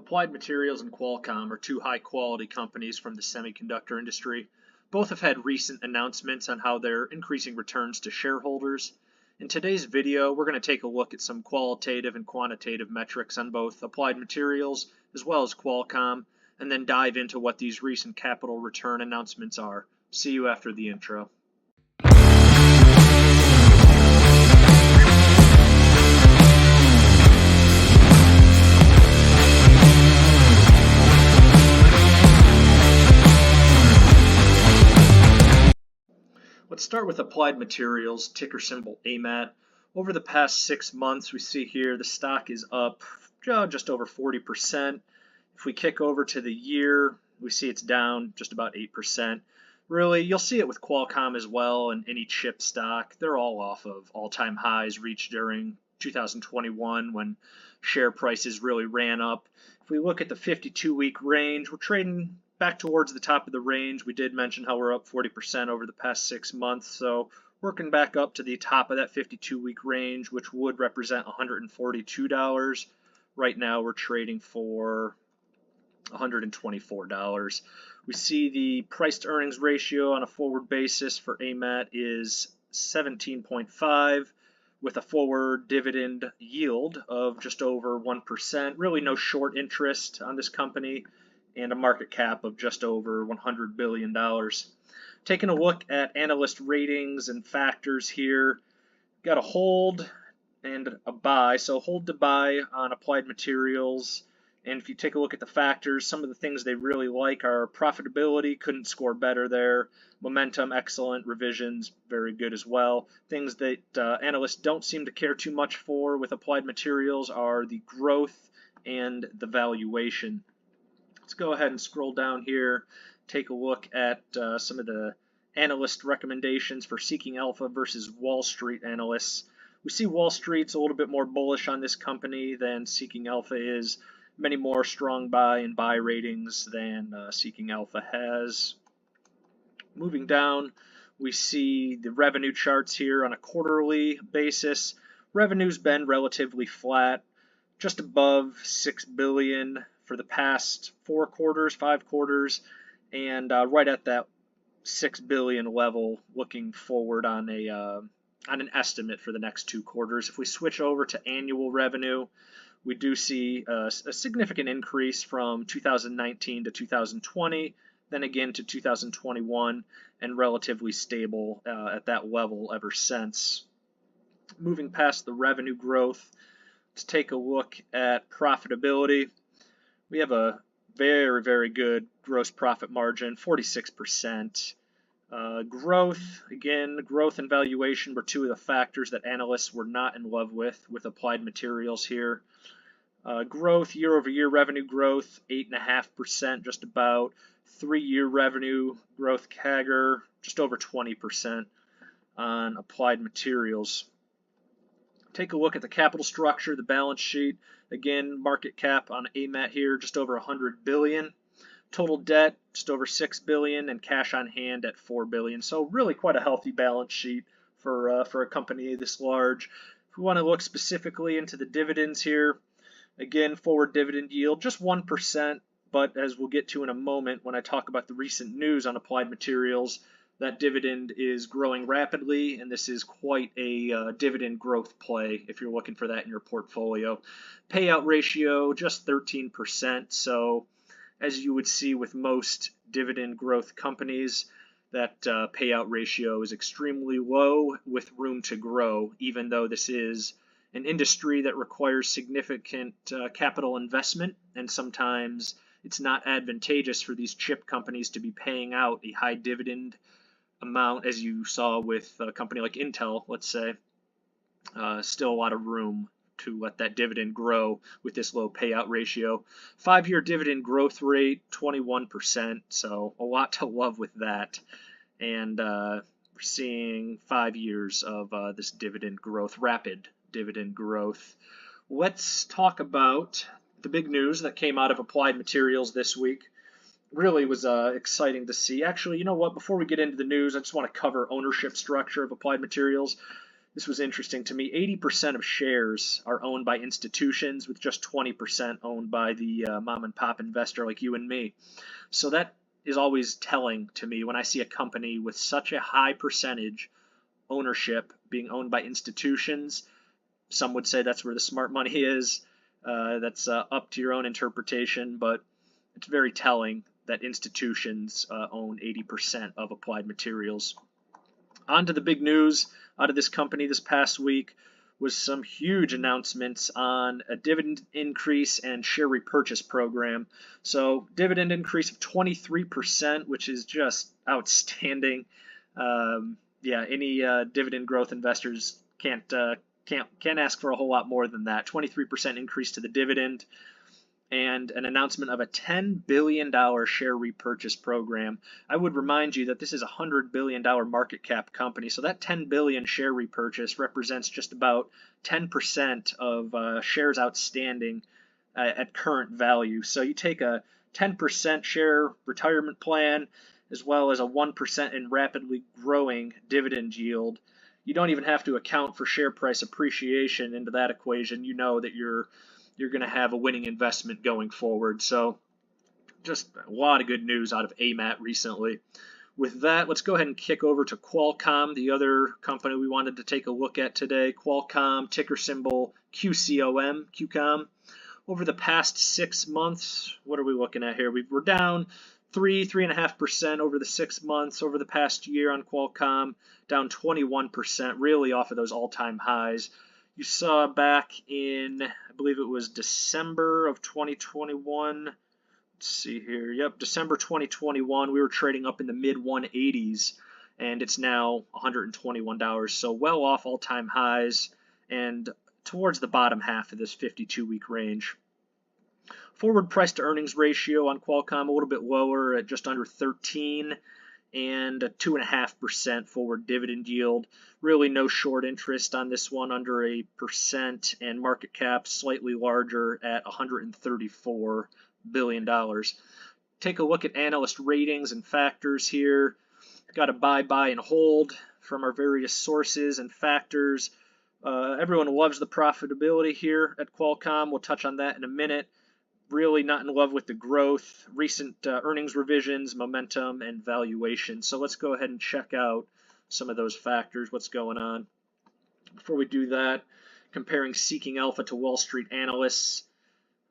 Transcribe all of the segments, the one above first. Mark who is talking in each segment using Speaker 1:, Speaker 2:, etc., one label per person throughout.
Speaker 1: Applied Materials and Qualcomm are two high-quality companies from the semiconductor industry. Both have had recent announcements on how they're increasing returns to shareholders. In today's video, we're going to take a look at some qualitative and quantitative metrics on both Applied Materials as well as Qualcomm, and then dive into what these recent capital return announcements are. See you after the intro. Let's start with Applied Materials, ticker symbol AMAT. Over the past 6 months, we see here the stock is up just over 40%. If we kick over to the year, we see it's down just about 8%. Really, you'll see it with Qualcomm as well and any chip stock. They're all off of all-time highs reached during 2021 when share prices really ran up. If we look at the 52-week range, we're trading back towards the top of the range. We did mention how we're up 40% over the past 6 months, so working back up to the top of that 52-week range, which would represent $142. Right now we're trading for $124. We see the price to earnings ratio on a forward basis for AMAT is 17.5 with a forward dividend yield of just over 1%. Really no short interest on this company, and a market cap of just over $100 billion. Taking a look at analyst ratings and factors here, got a hold and a buy. So hold to buy on Applied Materials. And if you take a look at the factors, some of the things they really like are profitability, couldn't score better there. Momentum, excellent. Revisions, very good as well. Things that analysts don't seem to care too much for with Applied Materials are the growth and the valuation. Let's go ahead and scroll down here, take a look at some of the analyst recommendations for Seeking Alpha versus Wall Street analysts. We see Wall Street's a little bit more bullish on this company than Seeking Alpha is. Many more strong buy and buy ratings than Seeking Alpha has. Moving down, we see the revenue charts here on a quarterly basis. Revenue's been relatively flat, just above $6 billion for the past 4 quarters, 5 quarters, and right at that $6 billion level looking forward on an estimate for the next 2 quarters. If we switch over to annual revenue, we do see a significant increase from 2019 to 2020, then again to 2021, and relatively stable at that level ever since. Moving past the revenue growth, let's take a look at profitability. We have a very, very good gross profit margin, 46%. Growth, again, growth and valuation were 2 of the factors that analysts were not in love with Applied Materials here. Growth, year-over-year revenue growth, 8.5%, just about. 3-year revenue growth CAGR, just over 20% on Applied Materials. Take a look at the capital structure, the balance sheet. Again, market cap on AMAT here, just over $100 billion. Total debt, just over $6 billion, and cash on hand at $4 billion. So really quite a healthy balance sheet for a company this large. If we want to look specifically into the dividends here, again, forward dividend yield, just 1%. But as we'll get to in a moment when I talk about the recent news on Applied Materials, that dividend is growing rapidly, and this is quite a dividend growth play if you're looking for that in your portfolio. Payout ratio, just 13%. So as you would see with most dividend growth companies, that payout ratio is extremely low with room to grow, even though this is an industry that requires significant capital investment, and sometimes it's not advantageous for these chip companies to be paying out a high dividend amount, as you saw with a company like Intel, let's say. Still a lot of room to let that dividend grow with this low payout ratio. 5-year dividend growth rate, 21%, so a lot to love with that. And we're seeing 5 years of this dividend growth, rapid dividend growth. Let's talk about the big news that came out of Applied Materials this week. Really was exciting to see. Actually, you know what? Before we get into the news, I just want to cover ownership structure of Applied Materials. This was interesting to me. 80% of shares are owned by institutions, with just 20% owned by the mom and pop investor like you and me. So that is always telling to me when I see a company with such a high percentage ownership being owned by institutions. Some would say that's where the smart money is. That's up to your own interpretation, but it's very telling that institutions own 80% of Applied Materials. On to the big news out of this company this past week was some huge announcements on a dividend increase and share repurchase program. So dividend increase of 23%, which is just outstanding. Yeah, any dividend growth investors can't ask for a whole lot more than that. 23% increase to the dividend, and an announcement of a $10 billion share repurchase program. I would remind you that this is a $100 billion market cap company, so that $10 billion share repurchase represents just about 10% of shares outstanding at current value. So you take a 10% share retirement plan as well as a 1% in rapidly growing dividend yield. You don't even have to account for share price appreciation into that equation. You know that you're going to have a winning investment going forward. So just a lot of good news out of AMAT recently. With that, let's go ahead and kick over to Qualcomm, the other company we wanted to take a look at today. Qualcomm, ticker symbol QCOM, QCOM. Over the past 6 months, what are we looking at here? We're down 3.5% over the 6 months. Over the past year on Qualcomm, down 21%, really off of those all-time highs. You saw back in, I believe it was December of 2021. Let's see here. Yep, December 2021, we were trading up in the mid-180s, and it's now $121. So well off all-time highs and towards the bottom half of this 52-week range. Forward price to earnings ratio on Qualcomm a little bit lower at just under 13, and a 2.5% forward dividend yield. Really no short interest on this one, under 1%, and market cap slightly larger at $134 billion. Take a look at analyst ratings and factors here. Got a buy, and hold from our various sources and factors. Everyone loves the profitability here at Qualcomm. We'll touch on that in a minute. Really not in love with the growth, recent earnings revisions, momentum, and valuation. So let's go ahead and check out some of those factors, what's going on. Before we do that, comparing Seeking Alpha to Wall Street analysts,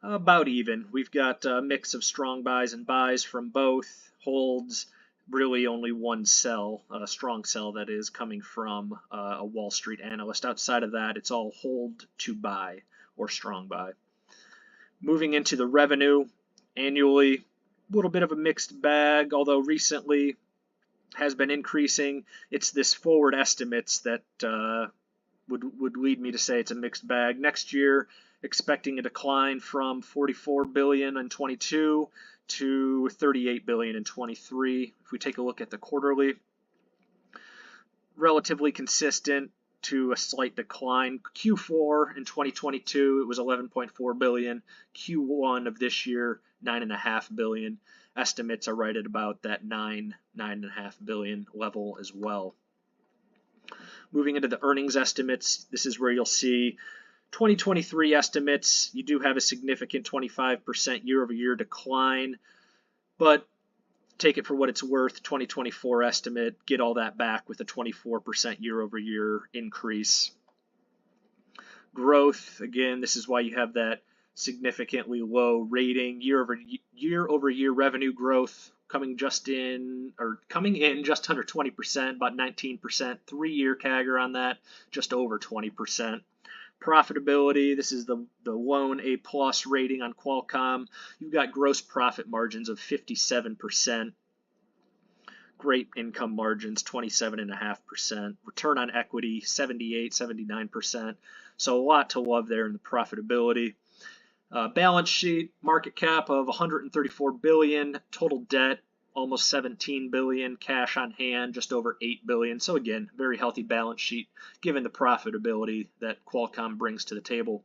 Speaker 1: about even. We've got a mix of strong buys and buys from both. Holds, really only one sell, a strong sell that is, coming from a Wall Street analyst. Outside of that, it's all hold to buy or strong buy. Moving into the revenue, annually, a little bit of a mixed bag, although recently has been increasing. It's this forward estimates that would lead me to say it's a mixed bag. Next year, expecting a decline from $44 billion in 22 to $38 billion in 23. If we take a look at the quarterly, relatively consistent to a slight decline. Q4 in 2022, it was $11.4 billion. Q1 of this year, $9.5 billion. Estimates are right at about that $9.5 billion level as well. Moving into the earnings estimates, this is where you'll see 2023 estimates. You do have a significant 25% year-over-year decline, but take it for what it's worth. 2024 estimate, get all that back with a 24% year-over-year increase. Growth, again, this is why you have that significantly low rating. Year-over-year revenue growth coming in just under 20%, about 19%. 3-year CAGR on that, just over 20%. Profitability, this is the lone A+ rating on Qualcomm. You've got gross profit margins of 57%. Great income margins, 27.5%. Return on equity, 78, 79%. So a lot to love there in the profitability. Balance sheet, market cap of $134 billion. Total debt, almost $17 billion. Cash on hand, just over $8 billion. So again, very healthy balance sheet given the profitability that Qualcomm brings to the table.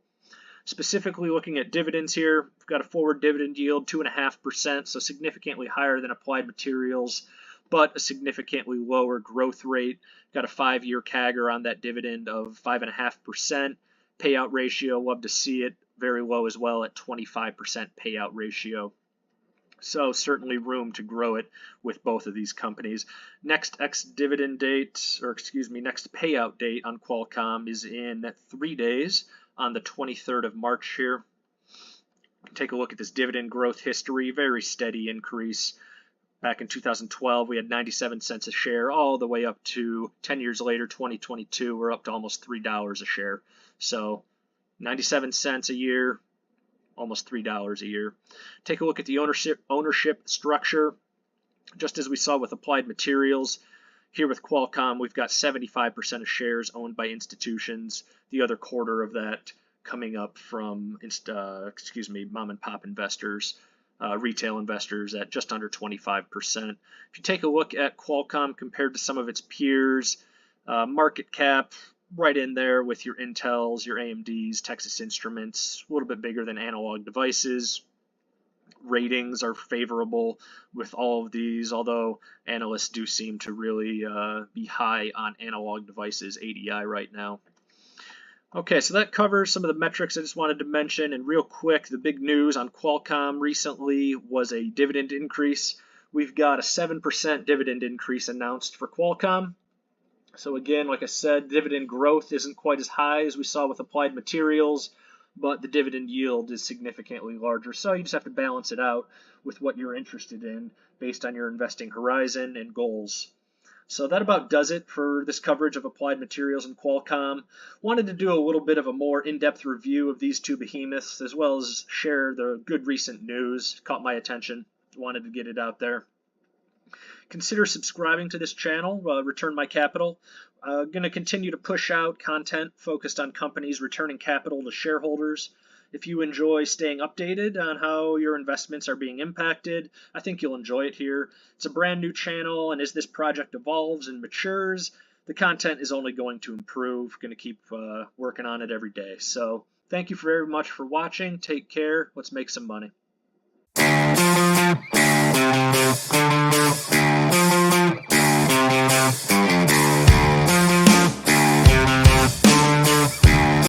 Speaker 1: Specifically looking at dividends here, we've got a forward dividend yield 2.5%, so significantly higher than Applied Materials. but a significantly lower growth rate. Got a 5-year CAGR on that dividend of 5.5%. Payout ratio, love to see it very low as well at 25% payout ratio. So certainly room to grow it with both of these companies. Next ex-dividend date, or excuse me, next payout date on Qualcomm is in 3 days on the 23rd of March here. Take a look at this dividend growth history, very steady increase. Back in 2012, we had 97 cents a share, all the way up to 10 years later, 2022, we're up to almost $3 a share. So 97 cents a year, almost $3 a year. Take a look at the ownership structure. Just as we saw with Applied Materials, here with Qualcomm, we've got 75% of shares owned by institutions, the other quarter of that coming up from mom and pop investors, retail investors at just under 25%. If you take a look at Qualcomm compared to some of its peers, market cap right in there with your Intels, your AMDs, Texas Instruments, a little bit bigger than Analog Devices. Ratings are favorable with all of these, although analysts do seem to really be high on Analog Devices ADI right now. Okay, so that covers some of the metrics I just wanted to mention. And real quick, the big news on Qualcomm recently was a dividend increase. We've got a 7% dividend increase announced for Qualcomm. So again, like I said, dividend growth isn't quite as high as we saw with Applied Materials, but the dividend yield is significantly larger. So you just have to balance it out with what you're interested in based on your investing horizon and goals. So that about does it for this coverage of Applied Materials and Qualcomm. Wanted to do a little bit of a more in-depth review of these two behemoths, as well as share the good recent news. Caught my attention. Wanted to get it out there. Consider subscribing to this channel, Return My Capital. Going to continue to push out content focused on companies returning capital to shareholders. If you enjoy staying updated on how your investments are being impacted, I think you'll enjoy it here. It's a brand new channel, and as this project evolves and matures, the content is only going to improve. Going to keep working on it every day. So thank you very much for watching. Take care. Let's make some money.